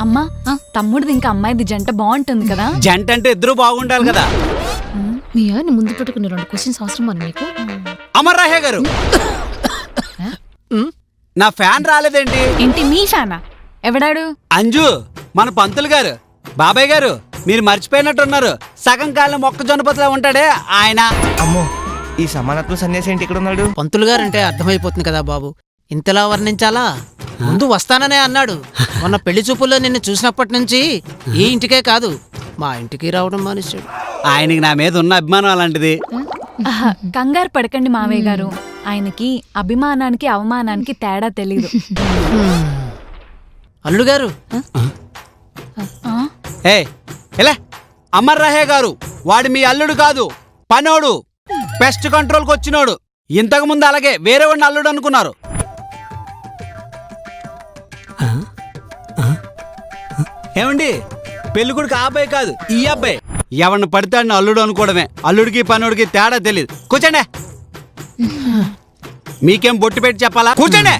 అమ్మా తమ్ముడిది ఇంకా అమ్మాయిది జంట బాగుంటుంది కదా. జంట అంటే ఇద్దరు బాగుండాలి కదా. మీ ఆయన ముందు పెట్టుకుని 2 క్వశ్చన్స్ అవసరం అని మీకు. అమర్ రాహే గారు, నా ఫ్యాన్ రాలేదేంటి? ఏంటి మీ ఫ్యానా? ఎవడాడు? అంజు, మన పంతులు గారు. బాబాయ్ గారు, మీరు మర్చిపోయినట్టున్నారు. సగం కాలం మొక్కజొన్న పొత్తులా ఉంటాడే ఆయన. అమ్మో, ఈ సమానత్వ సన్యాసి ఏంటి ఇక్కడ ఉన్నాడు? పంతులు గారంటే అర్థమైపోతుంది కదా బాబు, ఇంతలా వర్ణించాలా? ముందు వస్తాననే అన్నాడు. మొన్న పెళ్లి చూపుల్లో నిన్ను చూసినప్పటి నుంచి ఈ ఇంటికే కాదు మా ఇంటికి రావడం మానేశాడు. ఆయనకి నా మీద ఉన్న అభిమానం అలాంటిది. కంగారు పడకండి మావయ్య గారు, ఆయనకి అభిమానానికి అవమానానికి తేడా తెలీదు. అల్లుడు గారు, ఏ ఎలా? అమర్ రాహే గారు, వాడు మీ అల్లుడు కాదు, పనోడు, పెస్ట్ కంట్రోల్కి వచ్చినోడు. ఇంతకు ముందు అలాగే వేరే వాడిని అల్లుడు అనుకున్నారు. ఏమండి, పెళ్ళికొడుకు ఆ అబ్బాయి కాదు, ఈ అబ్బాయి. ఎవరిని పడితే వాడిని అల్లుడు అనుకోవడమే. అల్లుడికి పనోడికి తేడా తెలియదు. కూర్చోండి. మీకేం బొట్టు పెట్టి చెప్పాలా? కూర్చోండి.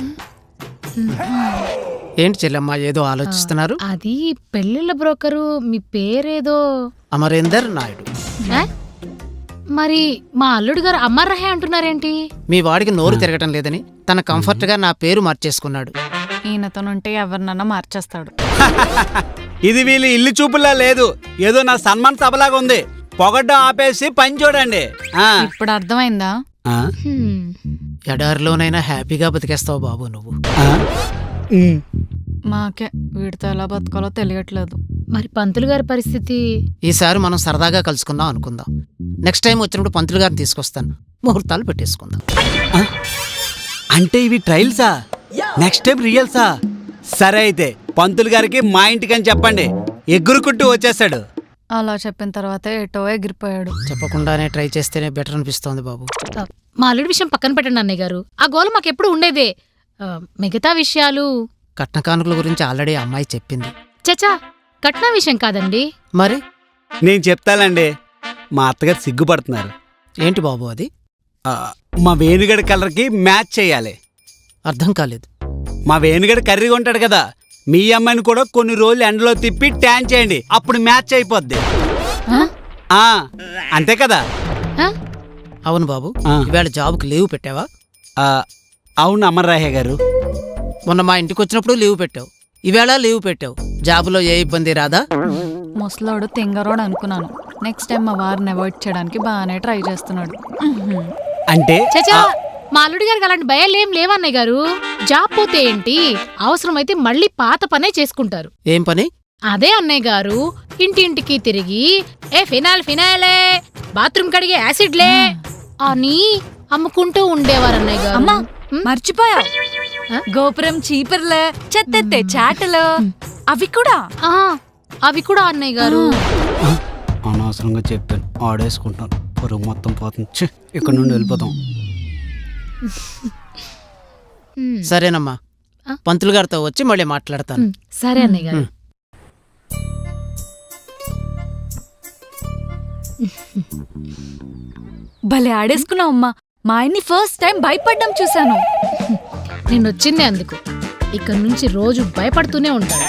ఏంటి చెల్లెమ్మ ఏదో ఆలోచిస్తున్నారు? అది పెళ్ళిళ్ళ బ్రోకరు, మీ పేరేదో అమరేందర్ నాయుడు. మరి మా అల్లుడు గారు అమర్ రహే అంటున్నారేంటి? మీ వాడికి నోరు తిరగటం లేదని తన కంఫర్ట్ గా నా పేరు మార్చేసుకున్నాడు. ఈయనతోనుంటే ఎవరినన్నా మార్చేస్తాడు. ఇది వీళ్ళు ఇల్లు చూపులా లేదు, ఏదో నా సన్మాన్ సభలాగా ఉంది. పొగడ్డం ఆపేసి పని చూడండి. ఇప్పుడు అర్థమైందా? ఎడారిలోనైనా హ్యాపీగా బతికేస్తావు బాబు నువ్వు. మాకే వీడితో ఎలా బతకాలో తెలియట్లేదు. మరి పంతులు గారి పరిస్థితి? ఈసారి మనం సరదాగా కలుసుకుందాం అనుకుందాం. నెక్స్ట్ టైం వచ్చినప్పుడు పంతులు గారిని తీసుకొస్తాను, ముహూర్తాలు పెట్టేసుకుందాం. అంటే ఇవి ట్రయల్సా? Next time రియల్సా? సరే అయితే పంతులు గారికి మా ఇంటికని చెప్పండి, ఎగురుకుంటూ వచ్చేస్తాడు. అలా చెప్పిన తర్వాత ఎటో ఎగిరిపోయాడు. చెప్పకుండానే ట్రై చేస్తేనే బెటర్ అనిపిస్తోంది బాబు. మా అల్లుడి విషయం పక్కన పెట్టండి అన్నయ్య గారు, ఆ గోల మాకెప్పుడు ఉండేదే. మిగతా విషయాలు కట్న కానుకల గురించి ఆల్రెడీ అమ్మాయి చెప్పింది. చచా, కట్న విషయం కాదండి. మరి నేను చెప్తానండి. మా అత్తగారు సిగ్గుపడుతున్నారు. ఏంటి బాబు అది? మా వేణుగడి కలర్కి మ్యాచ్ చేయాలి. అర్థం కాలేదు. మా వేణుగడి కర్రీగా ఉంటాడు కదా, మీ అమ్మాయిని కూడా కొన్ని రోజులు ఎండలో తిప్పి ట్యాన్ చేయండి, అప్పుడు మ్యాచ్ అయిపోద్ది. అంతే కదా? అవును బాబు, ఇవాళ జాబ్కి లీవ్ పెట్టావా? అవును అమర్ రాహే గారు. మొన్న మా ఇంటికి వచ్చినప్పుడు లీవ్ పెట్టావు, ఈవేళ లీవ్ పెట్టావు. జాబులో ఏ ఇబ్బంది రాదా? ముసలోడు తింగరోడు అనుకున్నాను. నెక్స్ట్ టైం మా వారిని అవాయిడ్ చేయడానికి బాగానే ట్రై చేస్తున్నాడు. అంటే చచా, మా అల్లుడి గారికి అలాంటి భయాలేం లేవన్నయ్య గారు. జాబ్ పోతే ఏంటి, అవసరమైతే మళ్ళీ పాత పనే చేసుకుంటారు. ఏం పని? అదే అన్నయ్య గారు, ఇంటింటికి తిరిగి ఏ ఫినాయిలే, బాత్రూమ్ కడిగే యాసిడ్లే అని అమ్ముకుంటూ ఉండేవారు అన్నయ్య గారు. అమ్మా మర్చిపోయా, గోపురం చీపుర్లే, చెత్తెత్తే చాటలు, అవి కూడా అన్నయ్య గారు. అనవసరంగా చెప్పాను, ఆడేసుకుంటాను. పొరుగు మొత్తం పోతుంది. ఇక్కడ నుండి వెళ్ళిపోతాం. సరేనమ్మా, పంతులు గారితో వచ్చి మళ్ళీ మాట్లాడతాను. సరే అన్నయ్య గారు. భలే ఆడేసుకున్నావు అమ్మా. మా ఆయన్ని ఫస్ట్ టైం భయపడ్డం చూశాను. నేను వచ్చిందే అందుకు. ఇక్కడ నుంచి రోజు భయపడుతూనే ఉంటాడు.